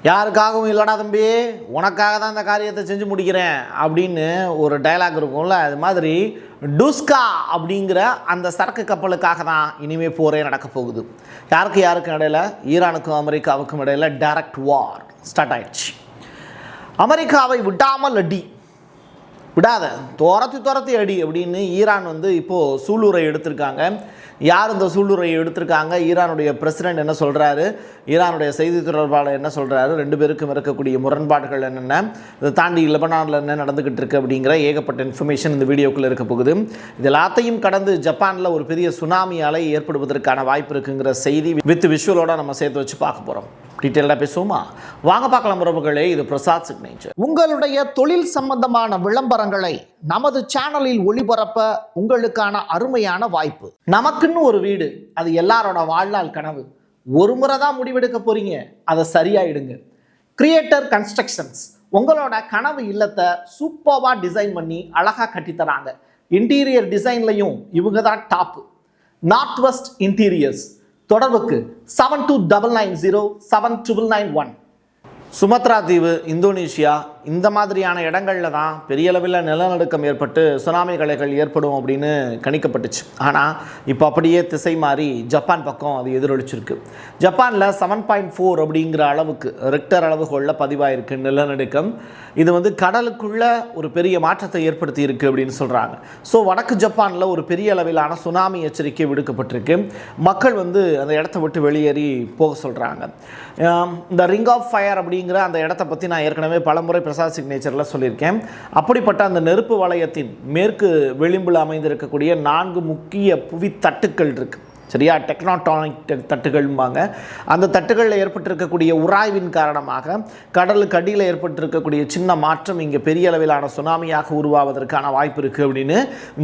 யாருக்காகவும் இல்லைடா தம்பி, உனக்காக தான் இந்த காரியத்தை செஞ்சு முடிக்கிறேன் அப்படின்னு ஒரு டைலாக் இருக்கும்ல, அது மாதிரி டுஸ்கா அப்படிங்கிற அந்த சரக்கு கப்பலுக்காக தான் இனிமேல் போரே நடக்க போகுது. யாருக்கும் இடையில, ஈரானுக்கும் அமெரிக்காவுக்கும் இடையில டைரக்ட் வார் ஸ்டார்ட் ஆயிடுச்சு. அமெரிக்காவை விடாமல் அடி, விடாத துரத்தி அடி அப்படின்னு ஈரான் இப்போது சூளுரை எடுத்திருக்காங்க. யார் இந்த சூளுரையை எடுத்திருக்காங்க, ஈரானுடைய பிரசிடென்ட் என்ன சொல்கிறாரு, ஈரானுடைய செய்தி தொடர்பாளர் என்ன சொல்கிறாரு, ரெண்டு பேருக்கும் இருக்கக்கூடிய முரண்பாடுகள் என்னென்ன, இதை தாண்டி லெபனானில் என்ன நடந்துக்கிட்டு இருக்குது அப்படிங்கிற ஏகப்பட்ட இன்ஃபர்மேஷன் இந்த வீடியோக்குள்ளே இருக்க போகுது. இது எல்லாத்தையும் கடந்து ஜப்பானில் ஒரு பெரிய சுனாமி அலை ஏற்படுவதற்கான வாய்ப்பு இருக்குங்கிற செய்தி வித் விஷுவலோட நம்ம சேர்த்து வச்சு பார்க்க போகிறோம். டீட்டெயிலாக பேசுவோமா? வாங்க பார்க்கலாம் உறவுகளே. இது பிரசாத் சிக்னேச்சர். உங்களுடைய தொழில் சம்பந்தமான விளம்பரங்களை நமது சேனலில் ஒளிபரப்ப உங்களுக்கான அருமையான வாய்ப்பு. நமக்குன்னு ஒரு வீடு, அது எல்லாரோட வாழ்நாள் கனவு. ஒரு முறை தான் முடிவெடுக்க போறீங்க, அதை சரியாயிடுங்க. கிரியேட்டர் கன்ஸ்ட்ரக்ஷன்ஸ் உங்களோட கனவு இல்லத்தை சூப்பர்வா டிசைன் பண்ணி அழகா கட்டித்தராங்க. இன்டீரியர் டிசைன்லையும் இவங்க தான் டாப். North west interiors. தொடர்புக்கு 72907991. சுமத்ரா தீவு, இந்தோனேஷியா, இந்த மாதிரியான இடங்களில் தான் பெரிய அளவில் நிலநடுக்கம் ஏற்பட்டு சுனாமி அலைகள் ஏற்படும் அப்படின்னு கணிக்கப்பட்டுச்சு. ஆனால் இப்போ அப்படியே திசை மாறி ஜப்பான் பக்கம் அது எதிரொலிச்சிருக்கு. ஜப்பானில் 7.4 அப்படிங்கிற அளவுக்கு ரிக்டர் அளவுகோலில் பதிவாயிருக்கு நிலநடுக்கம். இது கடலுக்குள்ளே ஒரு பெரிய மாற்றத்தை ஏற்படுத்தி இருக்குது அப்படின்னு சொல்கிறாங்க. ஸோ வடக்கு ஜப்பானில் ஒரு பெரிய அளவிலான சுனாமி எச்சரிக்கை விடுக்கப்பட்டிருக்கு. மக்கள் அந்த இடத்த விட்டு வெளியேறி போக சொல்கிறாங்க. இந்த ரிங் ஆஃப் ஃபயர் அப்படிங்கிற அந்த இடத்த பற்றி நான் ஏற்கனவே பலமுறை பிரசாத் சிக்னேச்சரில் சொல்லியிருக்கேன். அப்படிப்பட்ட அந்த நெருப்பு வளையத்தின் மேற்கு விளிம்பில் அமைந்திருக்கக்கூடிய 4 முக்கிய புவி தட்டுக்கள் இருக்குது. சரியா? டெக்னாடானிக் தட்டுகள்பாங்க. அந்த தட்டுகளில் ஏற்பட்டிருக்கக்கூடிய உராய்வின் காரணமாக கடலுக்கு அடியில் ஏற்பட்டிருக்கக்கூடிய சின்ன மாற்றம் இங்கே பெரிய அளவிலான சுனாமியாக உருவாவதற்கான வாய்ப்பு இருக்குது அப்படின்னு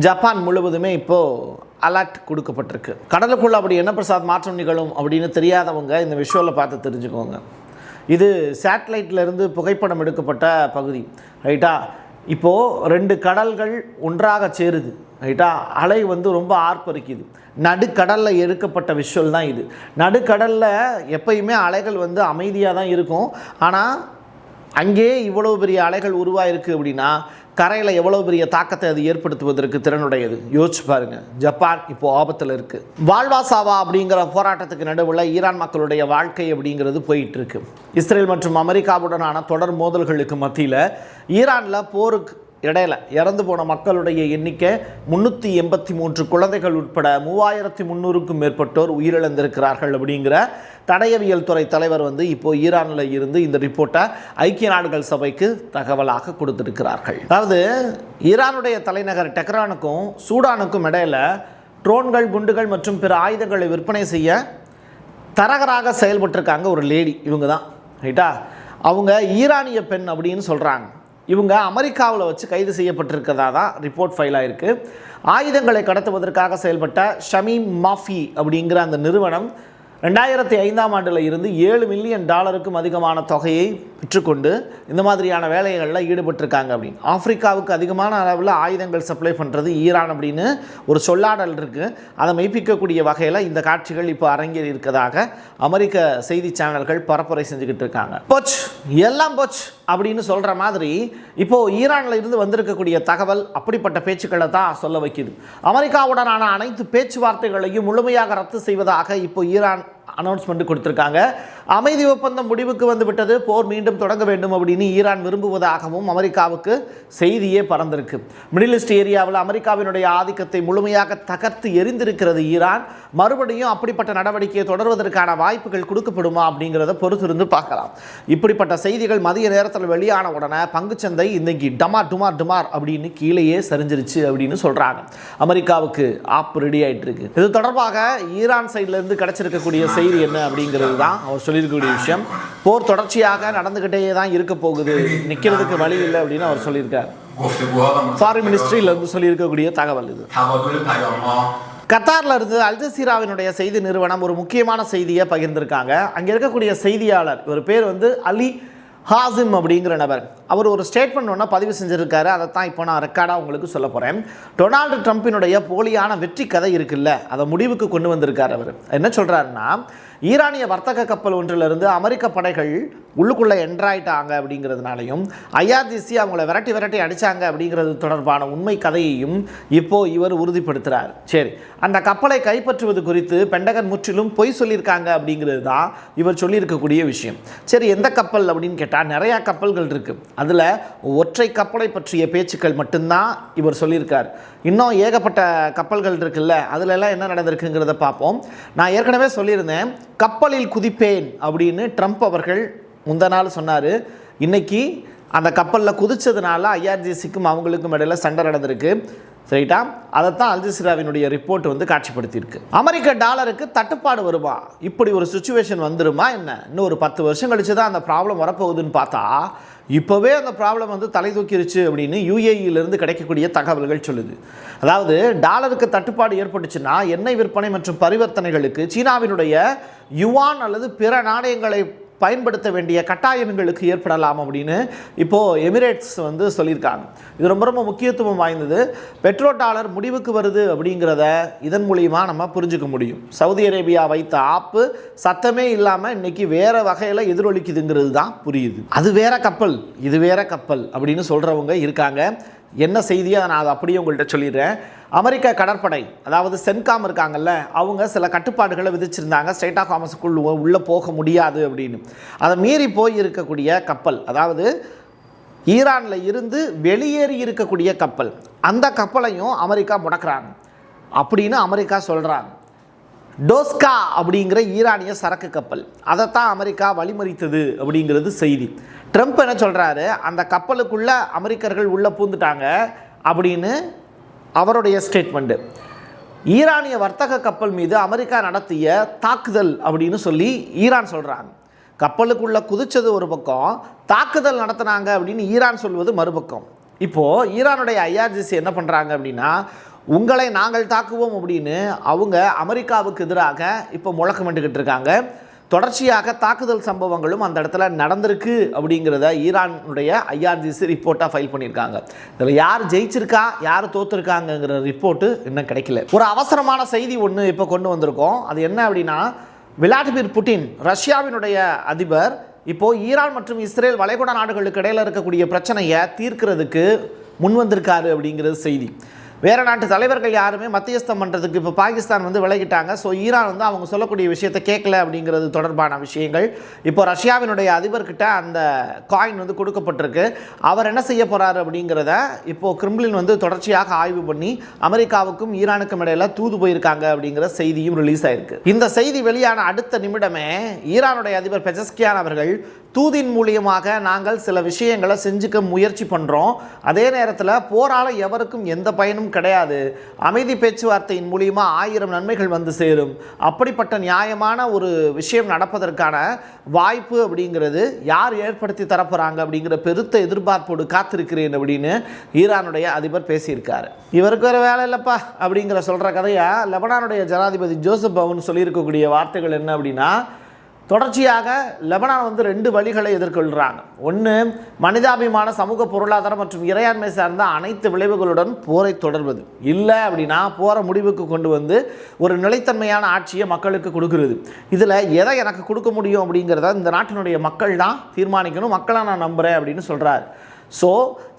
ஜப்பான் முழுவதுமே இப்போது அலர்ட் கொடுக்கப்பட்டிருக்கு. கடலுக்குள்ள அப்படி என்ன பிரசாத் மாற்றம் நிகழும் அப்படின்னு தெரியாதவங்க இந்த விஷுவலை பார்த்து தெரிஞ்சுக்கோங்க. இது சேட்டலைட்லேருந்து புகைப்படம் எடுக்கப்பட்ட பகுதி. ரைட்டா? இப்போது 2 கடல்கள் ஒன்றாக சேருது. ரைட்டா? அலை ரொம்ப ஆர்ப்பரிக்குது. நடுக்கடலில் எடுக்கப்பட்ட விஷுவல் தான் இது. நடுக்கடலில் எப்பயுமே அலைகள் அமைதியாக தான் இருக்கும். ஆனால் அங்கே இவ்வளோ பெரிய அலைகள் உருவாயிருக்கு அப்படின்னா கரையில் எவ்வளோ பெரிய தாக்கத்தை அது ஏற்படுத்துவதற்கு திறனுடையது. யோசிச்சு பாருங்க. ஜப்பான் இப்போது ஆபத்தில் இருக்குது. வாழ்வா சாவா அப்படிங்கிற போராட்டத்துக்கு நடுவில் ஈரான் மக்களுடைய வாழ்க்கை அப்படிங்கிறது போயிட்டுருக்கு. இஸ்ரேல் மற்றும் அமெரிக்காவுடனான தொடர் மோதல்களுக்கு மத்தியில் ஈரானில் போருக்கு இடையில இறந்து போன மக்களுடைய எண்ணிக்கை 383 குழந்தைகள் உட்பட 3300க்கும் மேற்பட்டோர் உயிரிழந்திருக்கிறார்கள் அப்படிங்கிற தடயவியல் துறை தலைவர் இப்போ ஈரானில் இருந்து இந்த ரிப்போர்ட்டை ஐக்கிய நாடுகள் சபைக்கு தகவலாக கொடுத்திருக்கிறார்கள். அதாவது ஈரானுடைய தலைநகர் டெஹ்ரானுக்கும் சூடானுக்கும் இடையில ட்ரோன்கள், குண்டுகள் மற்றும் பிற ஆயுதங்களை விற்பனை செய்ய தரகராக செயல்பட்டிருக்காங்க ஒரு லேடி. இவங்க தான். ரைட்டா? அவங்க ஈரானிய பெண் அப்படின்னு சொல்கிறாங்க. இவங்க அமெரிக்காவில் வச்சு கைது செய்யப்பட்டிருக்கிறதா தான் ரிப்போர்ட் ஃபைல் ஆகிருக்கு. ஆயுதங்களை கடத்துவதற்காக செயல்பட்ட ஷமீம் மாஃபி அப்படிங்கிற அந்த நிறுவனம் 2005ஆம் ஆண்டில் இருந்து $7 மில்லியன் அதிகமான தொகையை பெற்றுக்கொண்டு இந்த மாதிரியான வேலைகளில் ஈடுபட்டிருக்காங்க. அப்படின்னு ஆப்பிரிக்காவுக்கு அதிகமான அளவில் ஆயுதங்கள் சப்ளை பண்ணுறது ஈரான் அப்படின்னு ஒரு சொல்லாடல் இருக்குது. அதை மெய்ப்பிக்கக்கூடிய வகையில் இந்த காட்சிகள் இப்போ அரங்கேறி இருக்கிறதாக அமெரிக்க செய்தி சேனல்கள் பரப்புரை செஞ்சுக்கிட்டு இருக்காங்க. போச் எல்லாம் போச் அப்படின்னு சொல்கிற மாதிரி இப்போது ஈரானில் இருந்து வந்திருக்கக்கூடிய தகவல் அப்படிப்பட்ட பேச்சுக்களை தான் சொல்ல வைக்குது. அமெரிக்காவுடனான அனைத்து பேச்சுவார்த்தைகளையும் முழுமையாக ரத்து செய்வதாக இப்போ ஈரான் அனௌன்ஸ்மெண்ட் கொடுத்திருக்காங்க. அமைதி ஒப்பந்தம் முடிவுக்கு வந்துவிட்டது, போர் மீண்டும் தொடங்க வேண்டும் அப்படின்னு ஈரான் விரும்புவதாகவும் அமெரிக்காவுக்கு செய்தியே பறந்திருக்கு. மிடில் ஈஸ்ட் ஏரியாவில் அமெரிக்காவினுடைய ஆதிக்கத்தை முழுமையாக தகர்த்து எரிந்திருக்கிறது ஈரான். மறுபடியும் அப்படிப்பட்ட நடவடிக்கையை தொடர்வதற்கான வாய்ப்புகள் கொடுக்கப்படுமா அப்படிங்கிறத பொறுத்திருந்து பார்க்கலாம். இப்படிப்பட்ட செய்திகள் மதிய நேரத்தில் வெளியான உடனே பங்குச்சந்தை இன்னைக்கு டமார் டுமார் டுமார் அப்படின்னு கீழேயே சரிஞ்சிருச்சு அப்படின்னு சொல்றாங்க. அமெரிக்காவுக்கு ஆப் ரெடி ஆயிட்டு இருக்கு. இது தொடர்பாக ஈரான் சைட்ல இருந்து கிடைச்சிருக்கக்கூடிய செய்தி என்ன அப்படிங்கிறது தான் அவர் சொல்லியிருக்கக்கூடிய விஷயம். போர் தொடர்ச்சியாக நடந்துகிட்டே தான் இருக்க போகுது, நிற்கிறதுக்கு வழி இல்லை அப்படின்னு அவர் சொல்லியிருக்கார். ஃபாரின் மினிஸ்ட்ரியிலிருந்து சொல்லியிருக்கக்கூடிய தகவல் இது. கத்தாரில் இருந்து அல் ஜசீராவினுடைய செய்தி நிறுவனம் ஒரு முக்கியமான செய்தியை பகிர்ந்திருக்காங்க. அங்கே இருக்கக்கூடிய செய்தியாளர் ஒரு பேர் அலி ஹாசிம் அப்படிங்கிற நபர். அவர் ஒரு ஸ்டேட்மெண்ட் ஒன்று பதிவு செஞ்சுருக்காரு. அதை தான் இப்போ நான் ரெக்கார்டாக உங்களுக்கு சொல்ல போகிறேன். டொனால்டு ட்ரம்ப்பினுடைய போலியான வெற்றி கதை இருக்குல்ல, அதை முடிவுக்கு கொண்டு வந்திருக்கார். அவர் என்ன சொல்கிறாருன்னா, ஈரானிய வர்த்தக கப்பல் ஒன்றிலிருந்து அமெரிக்க படைகள் உள்ளுக்குள்ளே என்ட்ராயிட்டாங்க அப்படிங்கிறதுனாலையும் ஐஆர்ஜிசி அவங்கள விரட்டி விரட்டி அடித்தாங்க அப்படிங்கிறது தொடர்பான உண்மை கதையையும் இப்போது இவர் உறுதிப்படுத்துகிறார். சரி, அந்த கப்பலை கைப்பற்றுவது குறித்து பென்டகன் முற்றிலும் பொய் சொல்லியிருக்காங்க அப்படிங்கிறது தான் இவர் சொல்லியிருக்கக்கூடிய விஷயம். சரி, எந்த கப்பல் அப்படின்னு கேட்டால் நிறையா கப்பல்கள் இருக்குது. அதில் ஒற்றை கப்பலை பற்றிய பேச்சுக்கள் மட்டும்தான் இவர் சொல்லியிருக்கார். இன்னும் ஏகப்பட்ட கப்பல்கள் இருக்குல்ல, அதிலெல்லாம் என்ன நடந்திருக்குங்கிறத பார்ப்போம். நான் ஏற்கனவே சொல்லியிருந்தேன், கப்பலில் குதிப்பேன் அப்படின்னு ட்ரம்ப் அவர்கள் முந்த நாள் சொன்னார். இன்றைக்கி அந்த கப்பலில் குதித்ததுனால ஐஆர்ஜிசிக்கும் அவங்களுக்கும் இடையில சண்டை நடந்திருக்கு. சரிட்டா, அதைத்தான் அல் ஜசீராவினுடைய ரிப்போர்ட் வந்து காட்சிப்படுத்தியிருக்கு. அமெரிக்க டாலருக்கு தட்டுப்பாடு வருமா, இப்படி ஒரு சுச்சுவேஷன் வந்துருமா என்ன? இன்னும் ஒரு 10 வருஷம் கழிச்சு தான் அந்த ப்ராப்ளம் வரப்போகுதுன்னு பார்த்தா இப்போவே அந்த ப்ராப்ளம் வந்து தலை தூக்கிருச்சு அப்படின்னு யுஏஇலிருந்து கிடைக்கக்கூடிய தகவல்கள் சொல்லுது. அதாவது டாலருக்கு தட்டுப்பாடு ஏற்பட்டுச்சுன்னா எண்ணெய் விற்பனை மற்றும் பரிவர்த்தனைகளுக்கு சீனாவினுடைய யுவான் அல்லது பிற நாணயங்களை பயன்படுத்த வேண்டிய கட்டாயங்களுக்கு ஏற்படலாம் அப்படின்னு இப்போது எமிரேட்ஸ் வந்து சொல்லியிருக்காங்க. இது ரொம்ப ரொம்ப முக்கியத்துவம் வாய்ந்தது. பெட்ரோ டாலர் முடிவுக்கு வருது அப்படிங்கிறத இதன் மூலியமாக நம்ம புரிஞ்சுக்க முடியும். சவுதி அரேபியா வைத்த ஆப்பு சத்தமே இல்லாமல் இன்றைக்கி வேறு வகையில் எதிரொலிக்குதுங்கிறது தான் புரியுது. அது வேற கப்பல், இது வேற கப்பல் அப்படின்னு சொல்கிறவங்க இருக்காங்க. என்ன செய்தியை நான் அதை அப்படியே உங்கள்கிட்ட சொல்லிடுறேன். அமெரிக்க கடற்படை, அதாவது சென்காம் இருக்காங்கல்ல, அவங்க சில கட்டுப்பாடுகளை விதிச்சிருந்தாங்க. ஸ்ட்ரெயிட் ஆஃப் ஹார்மஸுக்குள் உள்ளே போக முடியாது அப்படின்னு. அதை மீறி போய் இருக்கக்கூடிய கப்பல், அதாவது ஈரானில் இருந்து வெளியேறி இருக்கக்கூடிய கப்பல், அந்த கப்பலையும் அமெரிக்கா முடக்கிறாங்க அப்படின்னு அமெரிக்கா சொல்கிறாங்க. டோஸ்கா அப்படிங்கிற ஈரானிய சரக்கு கப்பல், அதைத்தான் அமெரிக்கா வழிமறித்தது அப்படிங்கிறது செய்தி. ட்ரம்ப் என்ன சொல்கிறாரு, அந்த கப்பலுக்குள்ளே அமெரிக்கர்கள் உள்ளே பூந்துட்டாங்க அப்படின்னு அவருடைய ஸ்டேட்மெண்ட்டு. ஈரானிய வர்த்தக கப்பல் மீது அமெரிக்கா நடத்திய தாக்குதல் அப்படின்னு சொல்லி ஈரான் சொல்கிறாங்க. கப்பலுக்குள்ளே குதித்தது ஒரு பக்கம், தாக்குதல் நடத்தினாங்க அப்படின்னு ஈரான் சொல்வது மறுபக்கம். இப்போது ஈரானுடைய ஐஆர்ஜிசி என்ன பண்ணுறாங்க அப்படின்னா, உங்களை நாங்கள் தாக்குவோம் அப்படின்னு அவங்க அமெரிக்காவுக்கு எதிராக இப்போ முழக்கமிட்டுக்கிட்டு இருக்காங்க. தொடர்ச்சியாக தாக்குதல் சம்பவங்களும் அந்த இடத்துல நடந்திருக்கு அப்படிங்கிறத ஈரானுடைய ஐஆர்ஜிசி ரிப்போர்ட்டாக ஃபைல் பண்ணியிருக்காங்க. இதில் யார் ஜெயிச்சிருக்கா யார் தோற்றுருக்காங்கங்கிற ரிப்போர்ட்டு இன்னும் கிடைக்கல. ஒரு அவசரமான செய்தி ஒன்று இப்போ கொண்டு வந்திருக்கோம். அது என்ன அப்படின்னா, விளாடிமிர் புட்டின், ரஷ்யாவினுடைய அதிபர், இப்போது ஈரான் மற்றும் இஸ்ரேல் வளைகுடா நாடுகளுக்கு இடையில் இருக்கக்கூடிய பிரச்சனையை தீர்க்கிறதுக்கு முன் வந்திருக்காரு அப்படிங்கிறது செய்தி. வேறு நாட்டு தலைவர்கள் யாருமே மத்தியஸ்தம் பண்ணுறதுக்கு இப்போ பாகிஸ்தான் வந்து விலகிட்டாங்க. ஸோ ஈரான் வந்து அவங்க சொல்லக்கூடிய விஷயத்தை கேட்கல அப்படிங்கிறது தொடர்பான விஷயங்கள் இப்போ ரஷ்யாவினுடைய அதிபர்கிட்ட அந்த காயின் வந்து கொடுக்கப்பட்டிருக்கு. அவர் என்ன செய்ய போகிறாரு அப்படிங்கிறத இப்போது கிரெம்ளின் வந்து தொடர்ச்சியாக ஆய்வு பண்ணி அமெரிக்காவுக்கும் ஈரானுக்கும் இடையில தூது போயிருக்காங்க அப்படிங்கிற செய்தியும் ரிலீஸ் ஆயிருக்கு. இந்த செய்தி வெளியான அடுத்த நிமிடமே ஈரானுடைய அதிபர் பெஜஸ்கியான் அவர்கள், தூதின் மூலியமாக நாங்கள் சில விஷயங்களை செஞ்சுக்க முயற்சி பண்ணுறோம், அதே நேரத்தில் போரால் எவருக்கும் எந்த பயனும் கிடையாது, அமைதி பேச்சுவார்த்தையின் மூலியமாக 1000 நன்மைகள் வந்து சேரும், அப்படிப்பட்ட நியாயமான ஒரு விஷயம் நடப்பதற்கான வாய்ப்பு அப்படிங்கிறது யார் ஏற்படுத்தி தரப்போகிறாங்க அப்படிங்கிற பெருத்த எதிர்பார்ப்போடு காத்திருக்கிறேன் அப்படின்னு ஈரானுடைய அதிபர் பேசியிருக்காரு. இவருக்கு வேறு வேலை இல்லைப்பா அப்படிங்கிற சொல்கிற கதையை லெபனானுடைய ஜனாதிபதி ஜோசப் பவுன் சொல்லியிருக்கக்கூடிய வார்த்தைகள் என்ன அப்படின்னா, தொடர்ச்சியாக லெபனான் வந்து 2 வழிகளை எதிர்கொள்கிறாங்க. ஒன்று, மனிதாபிமான சமூக பொருளாதார மற்றும் இறையாண்மை சார்ந்த அனைத்து விளைவுகளுடன் போரை தொடர்வது. இல்லை அப்படின்னா போரை முடிவுக்கு கொண்டு வந்து ஒரு நிலைத்தன்மையான ஆட்சியை மக்களுக்கு கொடுக்குறது. இதில் எதை எனக்கு கொடுக்க முடியும் அப்படிங்கிறத இந்த நாட்டினுடைய மக்கள் தான் தீர்மானிக்கணும், மக்களை நான் நம்புகிறேன் அப்படின்னு சொல்கிறார். ஸோ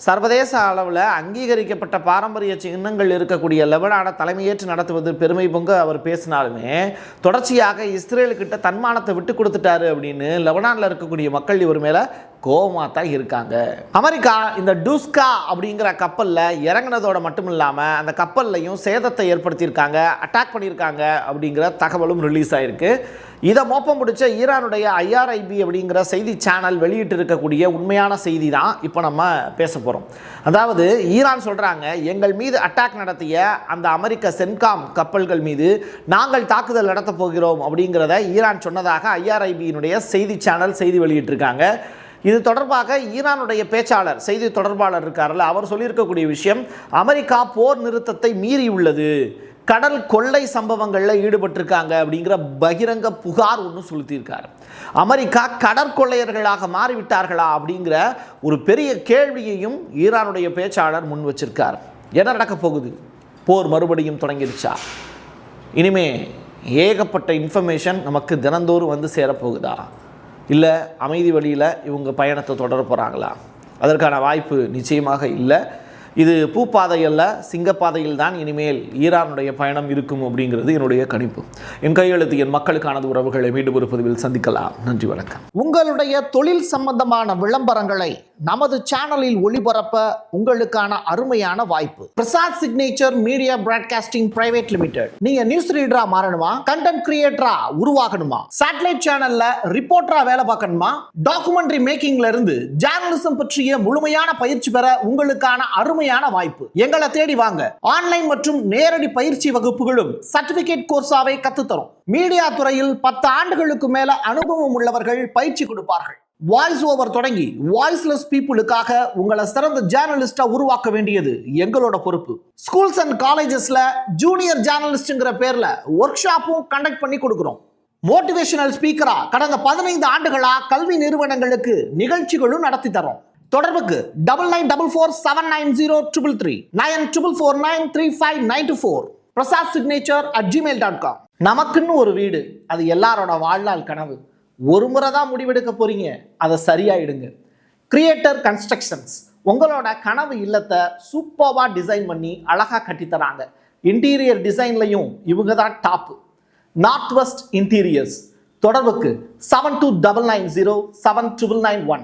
சர்வதேச அளவில் அங்கீகரிக்கப்பட்ட பாரம்பரிய சின்னங்கள் இருக்கக்கூடிய லெபனானை தலைமையேற்று நடத்துவது பெருமை பொங்க அவர் பேசினாலுமே, தொடர்ச்சியாக இஸ்ரேலுக்கிட்ட தன்மானத்தை விட்டு கொடுத்துட்டாரு அப்படின்னு லெபனானில் இருக்கக்கூடிய மக்கள் இவர் மேலே கோபமாக தான் இருக்காங்க. அமெரிக்கா இந்த டூஸ்கா அப்படிங்கிற கப்பலில் இறங்கினதோட மட்டும் இல்லாமல் அந்த கப்பல்லையும் சேதத்தை ஏற்படுத்தியிருக்காங்க, அட்டாக் பண்ணியிருக்காங்க அப்படிங்கிற தகவலும் ரிலீஸ் ஆகிருக்கு. இதை மோப்பம் பிடிச்ச ஈரானுடைய IRIB அப்படிங்கிற செய்தி சேனல் வெளியிட்டு இருக்கக்கூடிய உண்மையான செய்தி தான் இப்போ நம்ம பேச போகிறோம். அதாவது ஈரான் சொல்கிறாங்க, எங்கள் மீது அட்டாக் நடத்திய அந்த அமெரிக்க சென்காம் கப்பல்கள் மீது நாங்கள் தாக்குதல் நடத்த போகிறோம் அப்படிங்கிறத ஈரான் சொன்னதாக IRIB-னுடைய செய்தி சேனல் செய்தி வெளியிட்டிருக்காங்க. இது தொடர்பாக ஈரானுடைய பேச்சாளர், செய்தி தொடர்பாளர் இருக்கார்ல, அவர் சொல்லியிருக்கக்கூடிய விஷயம், அமெரிக்கா போர் நிறுத்தத்தை மீறி உள்ளது, கடல் கொள்ளை சம்பவங்களில் ஈடுபட்டிருக்காங்க அப்படிங்கிற பகிரங்க புகார் ஒன்று செலுத்தியிருக்கார். அமெரிக்கா கடற்கொள்ளையர்களாக மாறிவிட்டார்களா அப்படிங்கிற ஒரு பெரிய கேள்வியையும் ஈரானுடைய பேச்சாளர் முன் வச்சிருக்கார். என்ன நடக்க போகுது? போர் மறுபடியும் தொடங்கிடுச்சா? இனிமே ஏகப்பட்ட இன்ஃபர்மேஷன் நமக்கு தினந்தோறும் வந்து சேரப்போகுதா, இல்லை அமைதி வழியில் இவங்க பயணத்தை தொடர போகிறாங்களா? அதற்கான வாய்ப்பு நிச்சயமாக இல்லை. இது பூப்பாதையல்ல, சிங்கப்பாதையில் தான் இனிமேல் ஈரானுடைய பயணம் இருக்கும் அப்படிங்கிறது என்னுடைய கணிப்பு. என் கையெழுத்து என் மக்களுக்கானது. உறவுகளை மீண்டும் ஒரு பதிவில் சந்திக்கலாம். நன்றி, வணக்கம். உங்களுடைய தொழில் சம்பந்தமான விளம்பரங்களை நமது சேனலில் ஒளிபரப்ப உங்களுக்கான அருமையான வாய்ப்பு. Prasad signature media broadcasting private limited. நீங்க நியூஸ் ரீடரா மாறணுமா, கண்டென்ட் கிரியேட்டரா உருவாகணுமா, சேட்டலைட் சேனல்ல ரிப்போர்ட்டரா வேலை பார்க்கணுமா, டாக்குமெண்ட்ரி மேக்கிங்ல இருந்து ஜேர்னலிசம் பற்றிய முழுமையான பயிற்சி பெற உங்களுக்கான அருமையான வாய்ப்பு. எங்களை தேடி வாங்க. ஆன்லைன் மற்றும் நேரடி பயிற்சி வகுப்புகளும் சர்டிபிகேட் கோர்ஸாவே கத்துத்தரும். மீடியா துறையில் 10 ஆண்டுகளுக்கு மேல அனுபவம் உள்ளவர்கள் பயிற்சி கொடுப்பார்கள். வாய்ஸ் ஓவர் தொடங்கி வாய்ஸ்லெஸ் பீப்புளுக்காக உங்களை சிறந்த ஜேர்னலிஸ்டா உருவாக்க வேண்டியது எங்களோட பொறுப்பு. ஸ்கூல்ஸ் அண்ட் காலேஜஸ்ல ஜூனியர் ஜேர்னலிஸ்ட்ங்கிற பேர்ல ஒர்க் ஷாப்பும் கண்டக்ட் பண்ணி கொடுக்கிறோம். மோட்டிவேஷனல் ஸ்பீக்கரா கடந்த 15 ஆண்டுகளா கல்வி நிறுவனங்களுக்கு நிகழ்ச்சிகளும் நடத்தி தரோம். தொடர்புக்கு 9944790333 94493594 prasadsignature@gmail.com. நமக்குன்னு ஒரு வீடு, அது எல்லாரோட வாழ்நாள் கனவு. ஒரு முறை தான் முடிவெடுக்க போறீங்க, அதை சரியாயிடுங்க. கிரியேட்டர் கன்ஸ்ட்ரக்ஷன்ஸ் உங்களோட கனவு இல்லத்தை சூப்பர்வா டிசைன் பண்ணி அழகா கட்டித்தராங்க. இன்டீரியர் டிசைன்லையும் இவங்க தான் டாப். North west interiors. தொடர்புக்கு 7299079991.